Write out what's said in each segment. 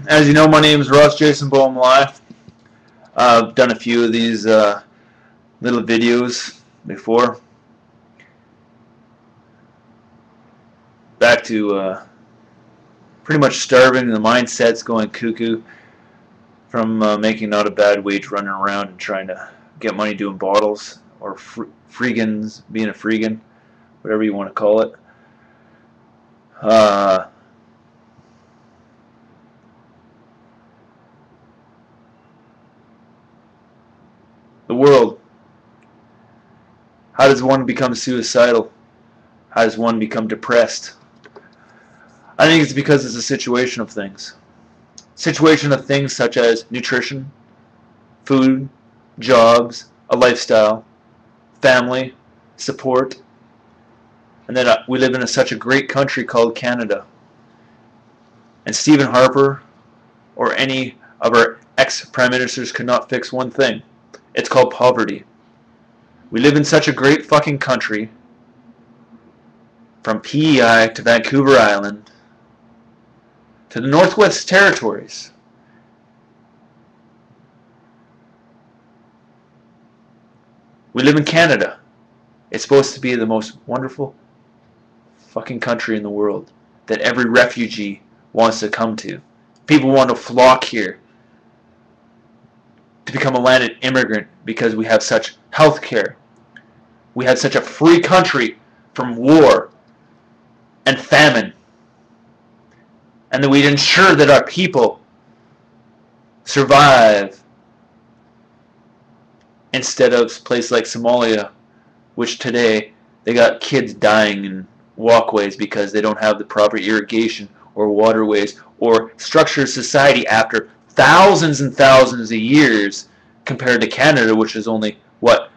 As you know, my name is Ross Jason Boehm Live. I've done a few of these little videos before. Back to pretty much starving. The mindset's going cuckoo from making not a bad wage running around and trying to get money doing bottles or freegans, being a freegan, whatever you want to call it. The world. How does one become suicidal? How does one become depressed? I think it's because it's a situation of things. Situation of things such as nutrition, food, jobs, a lifestyle, family, support, and then we live in such a great country called Canada. And Stephen Harper or any of our ex-prime ministers could not fix one thing. It's called poverty. We live in such a great fucking country, from PEI to Vancouver Island to the Northwest Territories. We live in Canada. It's supposed to be the most wonderful fucking country in the world that every refugee wants to come to. People want to flock here to become a landed immigrant because we have such health care. We have such a free country from war and famine. And that we'd ensure that our people survive instead of a place like Somalia, which today they got kids dying in walkways because they don't have the proper irrigation or waterways or structured society after thousands and thousands of years compared to Canada, which is only, what,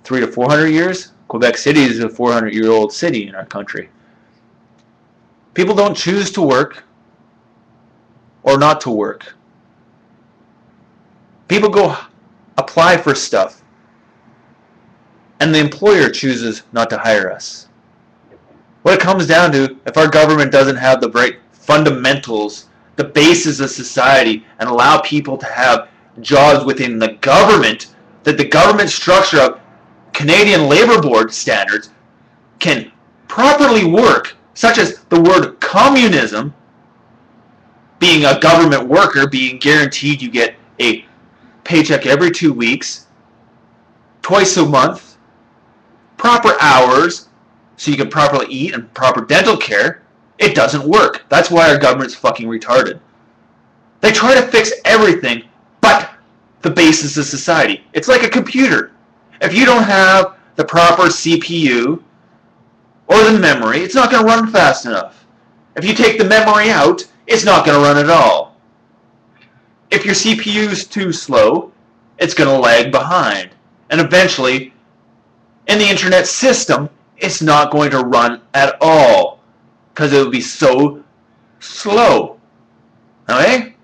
300 to 400 years? Quebec City is a 400-year-old city in our country. People don't choose to work or not to work. People go apply for stuff, and the employer chooses not to hire us. What it comes down to, if our government doesn't have the right fundamentals, the basis of society, and allow people to have jobs within the government, that the government structure of Canadian Labour Board standards can properly work, such as the word communism, being a government worker, being guaranteed you get a paycheck every 2 weeks, twice a month, proper hours, so you can properly eat and proper dental care. It doesn't work. That's why our government's fucking retarded. They try to fix everything but the basis of society. It's like a computer. If you don't have the proper CPU or the memory, it's not going to run fast enough. If you take the memory out, it's not going to run at all. If your CPU is too slow, it's going to lag behind. And eventually, in the internet system, it's not going to run at all because it will be so slow. Okay?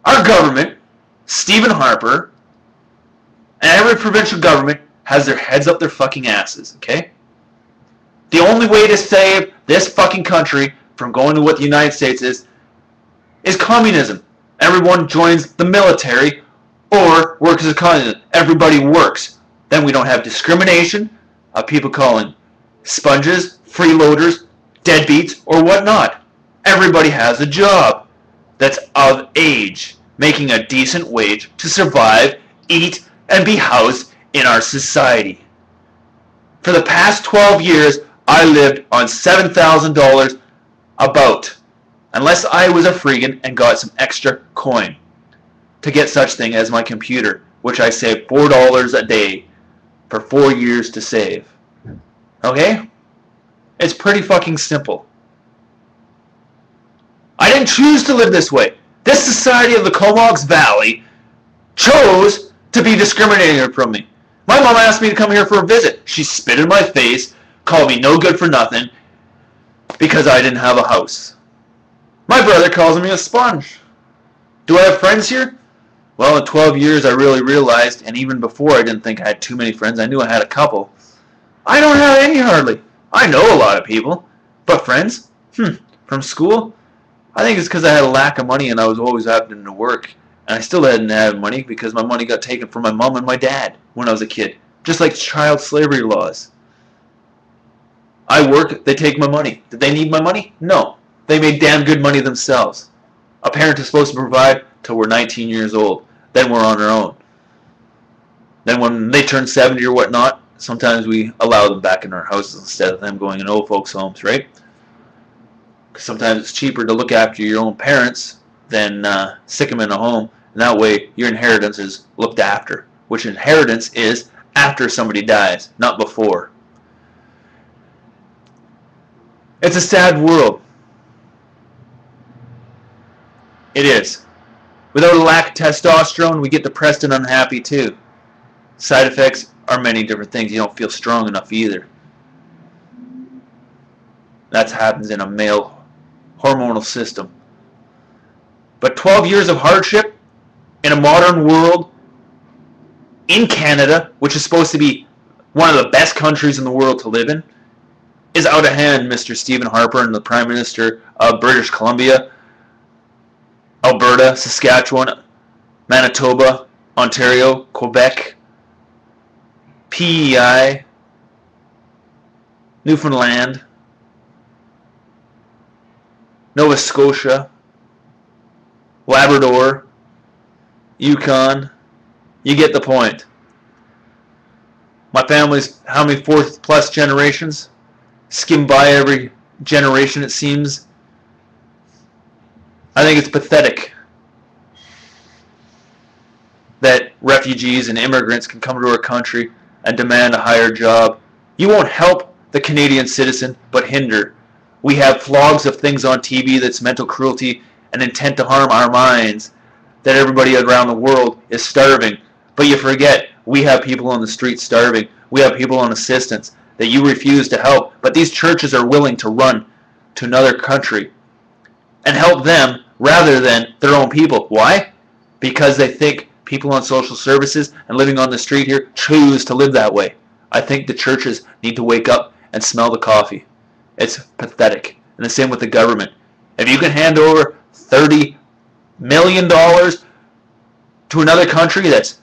Our government, Stephen Harper, and every provincial government has their heads up their fucking asses, okay? The only way to save this fucking country from going to what the United States is communism. Everyone joins the military or works as a communist. Everybody works. Then we don't have discrimination of people calling sponges, freeloaders, deadbeats, or whatnot. Everybody has a job that's of age, making a decent wage to survive, eat, and be housed in our society. For the past 12 years, I lived on $7,000 about, unless I was a freegan and got some extra coin to get such thing as my computer, which I saved $4 a day for 4 years to save. Okay? It's pretty fucking simple. I didn't choose to live this way. This society of the Comox Valley chose to be discriminating from me. My mom asked me to come here for a visit. She spit in my face, called me no good for nothing because I didn't have a house. My brother calls me a sponge. Do I have friends here? Well, in 12 years I really realized, and even before I didn't think I had too many friends. I knew I had a couple. I don't have any hardly. I know a lot of people. But friends? From school? I think it's because I had a lack of money and I was always having to work. And I still didn't have money because my money got taken from my mom and my dad when I was a kid. Just like child slavery laws. I work, they take my money. Did they need my money? No. They made damn good money themselves. A parent is supposed to provide till we're 19 years old. Then we're on our own. Then when they turn 70 or whatnot, sometimes we allow them back in our houses instead of them going in old folks' homes, right? Because sometimes it's cheaper to look after your own parents than stick them in a home. And that way your inheritance is looked after. Which inheritance is after somebody dies, not before. It's a sad world. It is. Without a lack of testosterone, we get depressed and unhappy too. Side effects are many different things. You don't feel strong enough either. That happens in a male hormonal system. But 12 years of hardship in a modern world, in Canada, which is supposed to be one of the best countries in the world to live in, is out of hand, Mr. Stephen Harper and the Prime Minister of British Columbia, Alberta, Saskatchewan, Manitoba, Ontario, Quebec, PEI, Newfoundland, Nova Scotia, Labrador, Yukon. You get the point. My family's how many fourth plus generations? Skim by every generation, it seems. I think it's pathetic that refugees and immigrants can come to our country and demand a higher job. You won't help the Canadian citizen, but hinder. We have vlogs of things on TV that's mental cruelty and intent to harm our minds, that everybody around the world is starving. But you forget, we have people on the street starving. We have people on assistance that you refuse to help. But these churches are willing to run to another country and help them rather than their own people. Why? Because they think people on social services and living on the street here choose to live that way. I think the churches need to wake up and smell the coffee. It's pathetic. And the same with the government. If you can hand over $30 million to another country that's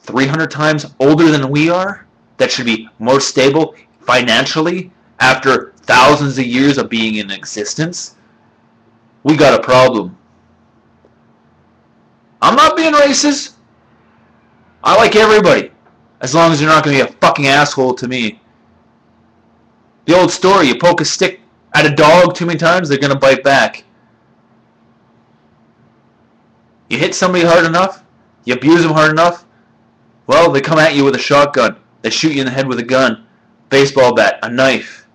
300 times older than we are, that should be more stable financially after thousands of years of being in existence, we got a problem. I'm not being racist. I like everybody, as long as you're not going to be a fucking asshole to me. The old story, you poke a stick at a dog too many times, they're going to bite back. You hit somebody hard enough, you abuse them hard enough, well, they come at you with a shotgun. They shoot you in the head with a gun, baseball bat, a knife.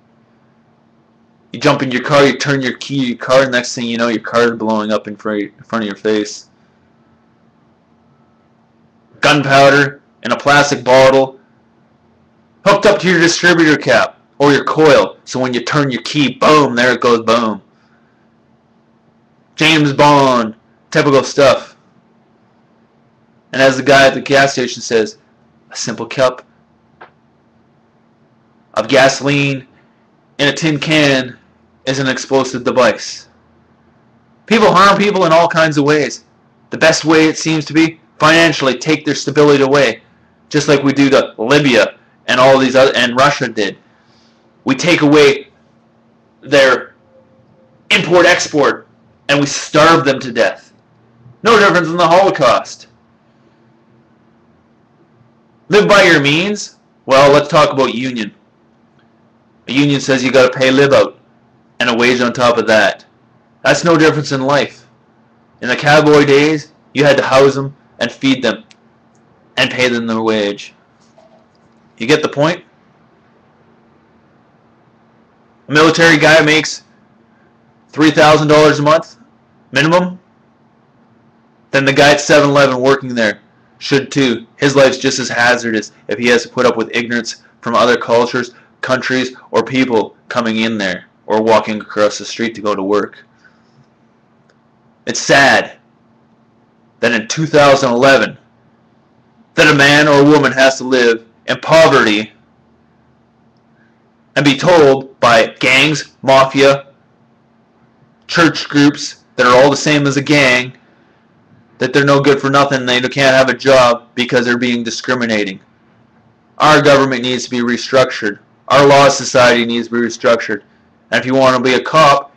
You jump in your car, you turn your key to your car, and next thing you know, your car is blowing up in front of your face. Gunpowder in a plastic bottle, hooked up to your distributor cap or your coil, so when you turn your key, boom, there it goes, boom. James Bond, typical stuff. And as the guy at the gas station says, a simple cup of gasoline in a tin can is an explosive device. People harm people in all kinds of ways. The best way, it seems to be, financially take their stability away, just like we do to Libya and all these other, and Russia did. We take away their import-export and we starve them to death. No difference in the Holocaust. Live by your means? Well, let's talk about union. A union says you got to pay live out and a wage on top of that. That's no difference in life. In the cowboy days, you had to house them and feed them and pay them their wage. You get the point? A military guy makes $3,000 a month minimum. Then the guy at 7-Eleven working there should too. His life's just as hazardous if he has to put up with ignorance from other cultures, countries, or people coming in there or walking across the street to go to work. It's sad that in 2011 that a man or a woman has to live in poverty and be told by gangs, mafia, church groups, that are all the same as a gang, that they're no good for nothing, they can't have a job because they're being discriminating. Our government needs to be restructured. Our law society needs to be restructured. And if you want to be a cop,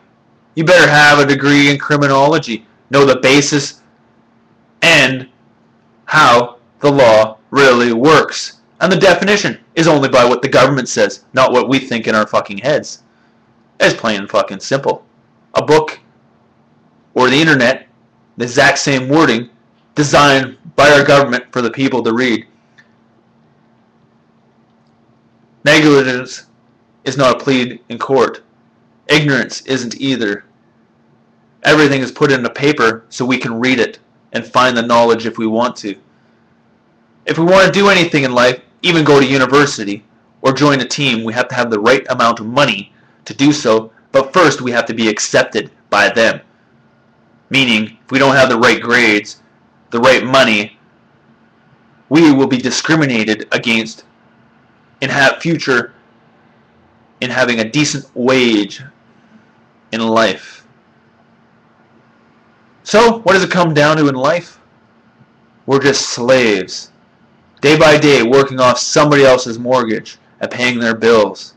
you better have a degree in criminology. Know the basis and how the law really works. And the definition is only by what the government says, not what we think in our fucking heads. It's plain and fucking simple. A book or the internet, the exact same wording, designed by our government for the people to read. Negligence is not a plea in court. Ignorance isn't either. Everything is put into paper so we can read it and find the knowledge if we want to. If we want to do anything in life, even go to university or join a team, we have to have the right amount of money to do so, but first we have to be accepted by them. Meaning, if we don't have the right grades, the right money, we will be discriminated against in future in having a decent wage in life. So, what does it come down to in life? We're just slaves. Day by day, working off somebody else's mortgage and paying their bills.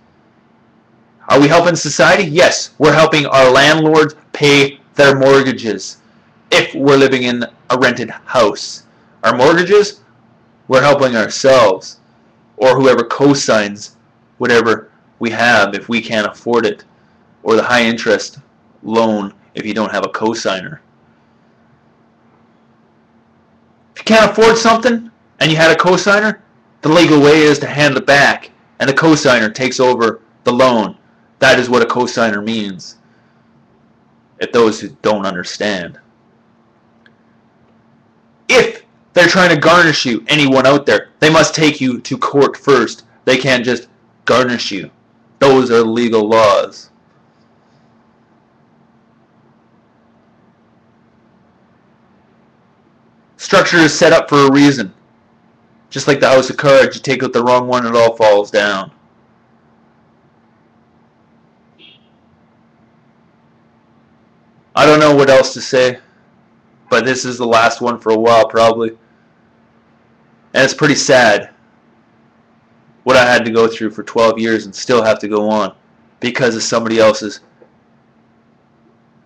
Are we helping society? Yes, we're helping our landlords pay their mortgages if we're living in a rented house. Our mortgages, we're helping ourselves or whoever co-signs whatever we have if we can't afford it, or the high interest loan if you don't have a co-signer. If you can't afford something and you had a co-signer, the legal way is to hand it back and the co-signer takes over the loan. That is what a co-signer means, if those who don't understand. If they're trying to garnish you, anyone out there, they must take you to court first. They can't just garnish you. Those are legal laws. Structure is set up for a reason. Just like the house of cards, you take out the wrong one, it all falls down. I don't know what else to say, but this is the last one for a while probably. And it's pretty sad what I had to go through for 12 years and still have to go on because of somebody else's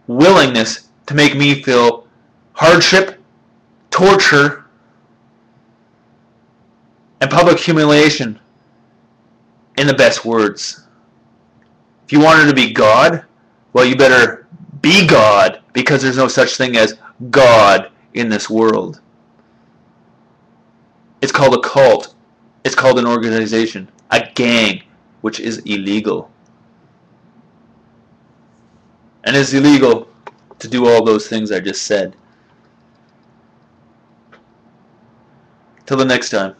willingness to make me feel hardship, torture, and public humiliation in the best words. If you wanted to be God, well, you better be God, because there's no such thing as God in this world. It's called a cult. It's called an organization, a gang, which is illegal. And it's illegal to do all those things I just said. Till the next time.